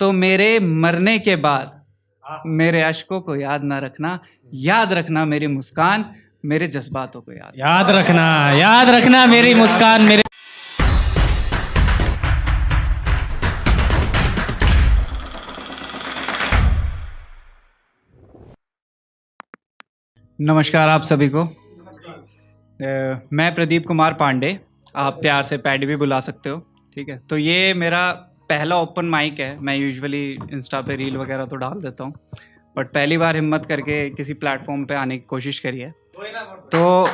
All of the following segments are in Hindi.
तो मेरे मरने के बाद मेरे अश्कों को याद ना रखना, याद रखना मेरी मुस्कान, मेरे जज्बातों को याद रखना मेरी मुस्कान मेरे। नमस्कार आप सभी को। मैं प्रदीप कुमार पांडे, आप प्यार से पैडी भी बुला सकते हो, ठीक है। तो ये मेरा पहला ओपन माइक है। मैं यूजुअली इंस्टा पे रील वगैरह तो डाल देता हूँ, बट पहली बार हिम्मत करके किसी प्लेटफॉर्म पे आने की कोशिश करी है। तो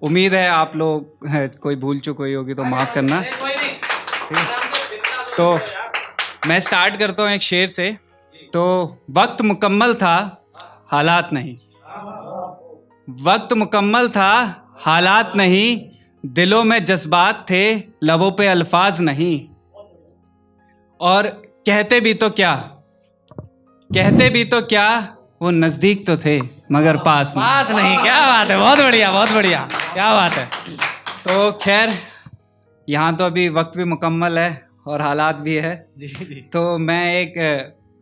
उम्मीद है आप लोग कोई भूल चूक हुई होगी तो माफ़ करना। तो मैं स्टार्ट करता हूँ एक शेर से। तो वक्त मुकम्मल था, हालात नहीं। वक्त मुकम्मल था, हालात नहीं। दिलों में जज्बात थे, लबों पे अल्फाज नहीं। और कहते भी तो क्या, वो नज़दीक तो थे मगर पास नहीं। क्या बात है, बहुत बढ़िया, क्या बात है। तो खैर, यहाँ तो अभी वक्त भी मुकम्मल है और हालात भी है जी। तो मैं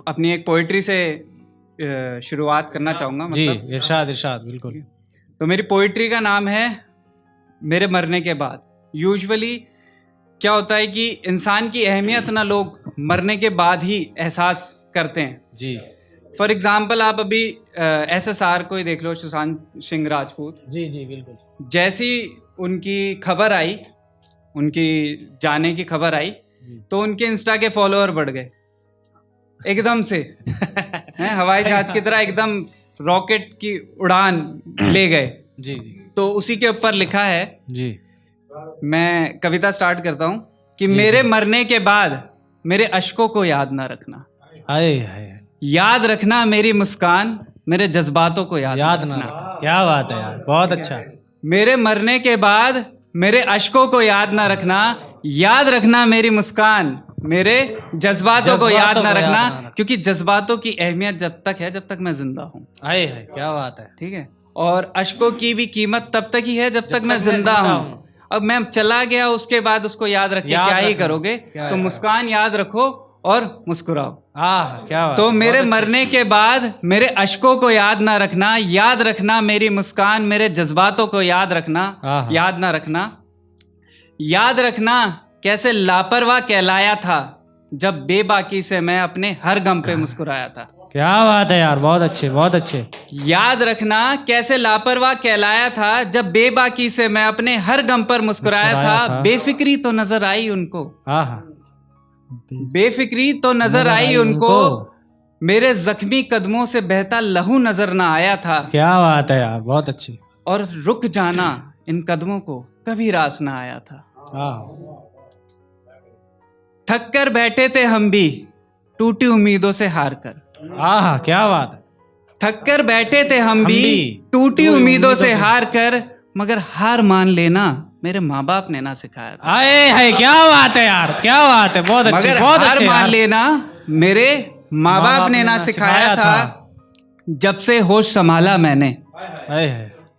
अपनी एक पोइट्री से शुरुआत करना चाहूँगा। जी, इरशाद बिल्कुल। तो मेरी पोइट्री का नाम है मेरे मरने के बाद। यूजुअली क्या होता है कि इंसान की अहमियत ना लोग मरने के बाद ही एहसास करते हैं। जी। फॉर एग्जाम्पल आप अभी SSR को ही देख लो, सुशांत सिंह राजपूत। जी बिल्कुल। जैसी उनकी खबर आई, उनकी जाने की खबर आई, तो उनके इंस्टा के फॉलोअर बढ़ गए एकदम से। हवाई जहाज की तरह एकदम रॉकेट की उड़ान ले गए। जी। तो उसी के ऊपर लिखा है। जी। मैं कविता स्टार्ट करता हूँ कि मेरे मरने के बाद मेरे अश्कों को याद ना रखना, याद रखना मेरी मुस्कान, मेरे जज्बातों को याद ना रखना। क्या बात है यार, बहुत अच्छा। मेरे मरने के बाद मेरे अश्कों को याद ना रखना, याद रखना मेरी मुस्कान, मेरे जज्बातों को याद ना रखना। क्योंकि जज्बातों की अहमियत जब तक है जब तक मैं जिंदा हूँ। क्या बात है, ठीक है। और अश्कों की भी कीमत तब तक ही है जब तक मैं जिंदा हूँ। अब मैं चला गया, उसके बाद उसको याद रख के क्या ही करोगे। तो मुस्कान याद रखो और मुस्कुराओ। क्या बात। तो मेरे मरने के बाद मेरे अश्कों को याद ना रखना, याद रखना मेरी मुस्कान, मेरे जज्बातों को याद रखना, याद ना रखना। याद रखना कैसे लापरवाह कहलाया था जब बेबाकी से मैं अपने हर गम पे मुस्कुराया था। क्या बात है यार, बहुत अच्छे। याद रखना कैसे लापरवाह कहलाया था जब बेबाकी से मैं अपने हर गम पर मुस्कुराया था। बेफिक्री तो नजर आई उनको, बेफिक्री तो नजर आई उनको, मेरे जख्मी कदमों से बहता लहू नजर ना आया था। क्या बात है यार, बहुत अच्छी। और रुक जाना इन कदमों को कभी रास ना आया था। थक कर बैठे थे हम भी टूटी उम्मीदों से हार कर। क्या बात है। थक कर बैठे थे हम भी टूटी उम्मीदों से हार कर, मगर हार मान लेना मेरे माँ बाप ने ना सिखाया था। क्या बात है यार, क्या बात है, बहुत अच्छे। मगर हार मान लेना मेरे माँ बाप ने ना सिखाया था। जब से होश संभाला मैंने,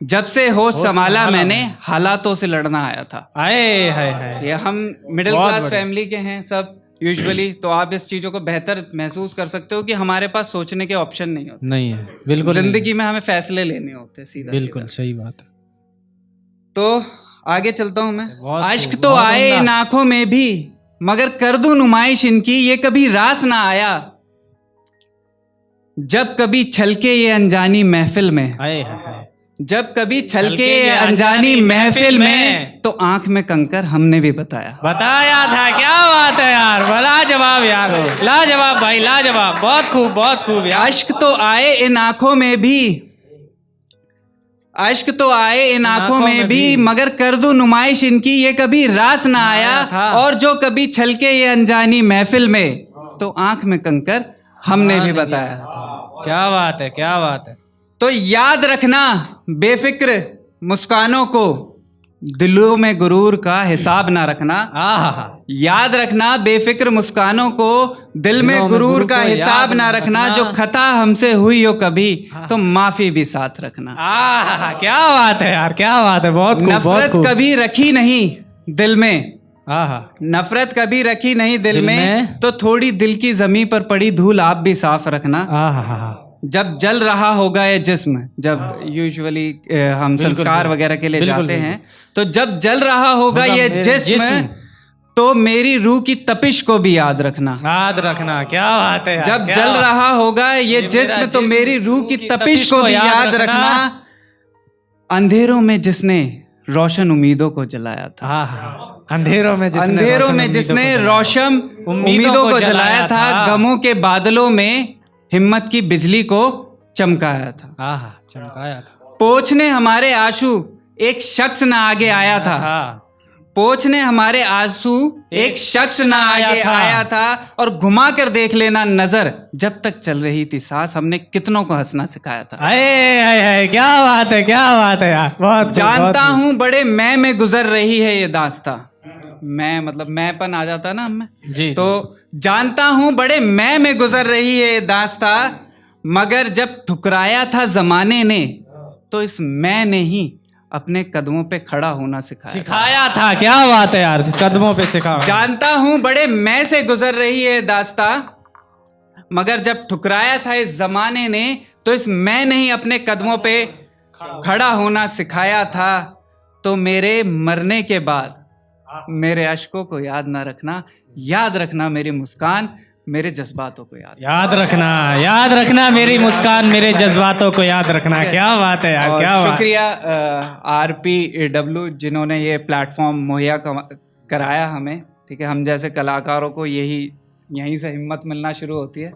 जब से होश संभाला मैंने, हालातों से लड़ना आया था। ये हम मिडिल क्लास फैमिली के हैं सब यूजुअली, तो आप इस चीजों को बेहतर महसूस कर सकते हो कि हमारे पास सोचने के ऑप्शन नहीं होते। नहीं है, बिल्कुल। जिंदगी में हमें फैसले लेने होते, सीधा बिल्कुल सही बात है। तो आगे चलता हूं मैं। अश्क तो आए इन आंखों में भी, मगर कर दूं नुमाइश इनकी, ये कभी रास ना आया। जब कभी छलके ये अनजानी महफिल में, जब कभी छलके ये अनजानी महफिल में, तो आंख में कंकर हमने भी बताया था। क्या बात है यार, लाजवाब यार, लाजवाब भाई, लाजवाब। बहुत खूब यार। अश्क तो आए इन आंखों में भी, अश्क तो आए इन आंखों में भी, मगर कर दूं नुमाइश इनकी, ये कभी रास ना आया। और जो कभी छलके ये अनजानी महफिल में, तो आंख में कंकर हमने भी बताया। क्या बात है, क्या बात है। तो याद रखना बेफिक्र मुस्कानों को, दिलों में गुरूर का हिसाब ना रखना। याद रखना बेफिक्र मुस्कानों को, दिल में गुरूर का हिसाब ना रखना। जो खता हमसे हुई हो कभी, तो माफी भी साथ रखना। क्या बात है यार, क्या बात है, बहुत खूब। नफरत कभी रखी नहीं दिल में, हाँ हाँ नफरत कभी रखी नहीं दिल दिल में, में। तो थोड़ी दिल की जमी पर पड़ी धूल आप भी साफ रखना। हाँ हाँ हाँ जब जल रहा होगा ये जिस्म, जब यूजुअली हम बिल्कुल, संस्कार बिल्कुल। वगैरह के लिए बिल्कुल, जाते बिल्कुल। हैं, तो जब जल रहा होगा ये मेरे जिस्म, तो मेरी रूह की तपिश को भी याद रखना। याद रखना, क्या बात है यार, जब क्या जल बात। रहा होगा ये मेरा जिस्म, तो जिस्म, मेरी रूह की तपिश को भी याद रखना। अंधेरों में जिसने रोशन उम्मीदों को जलाया था, हाँ हाँ अंधेरों में जिसने रोशन उम्मीदों को जलाया था, गमों के बादलों में हिम्मत की बिजली को चमकाया था। हाँ हाँ चमकाया था। पोंछने हमारे आंसू एक शख्स ना आगे आया था, पोंछने हमारे आंसू एक शख्स ना आगे आया था। और घुमा कर देख लेना नजर, जब तक चल रही थी सांस, हमने कितनों को हंसना सिखाया था। अरे क्या बात है, क्या बात है यार, बहुत जानता हूँ बड़े मैं में गुजर रही है ये दास्तां। मैं मतलब मैंपन आ जाता ना हमें जी, तो जानता हूँ बड़े मैं में गुजर रही है ये दास्तां, मगर जब ठुकराया था जमाने ने, तो इस मैं ने ही अपने कदमों पे खड़ा होना सिखाया था। क्या बात है यार, कदमों पे सिखा। जानता हूँ बड़े मैं से गुजर रही है दास्तां, मगर जब ठुकराया था इस जमाने ने, तो इस मैं ने ही अपने कदमों पे खड़ा होना सिखाया था। तो मेरे मरने के बाद मेरे अश्कों को याद ना रखना, याद रखना मेरी मुस्कान, मेरे जज्बातों को याद रखना मेरी मुस्कान, मेरे जज्बातों को याद रखना। क्या बात है यार, क्या बात। शुक्रिया RPW जिन्होंने ये प्लेटफॉर्म मुहैया कराया हमें। ठीक है, हम जैसे कलाकारों को यहीं से हिम्मत मिलना शुरू होती है।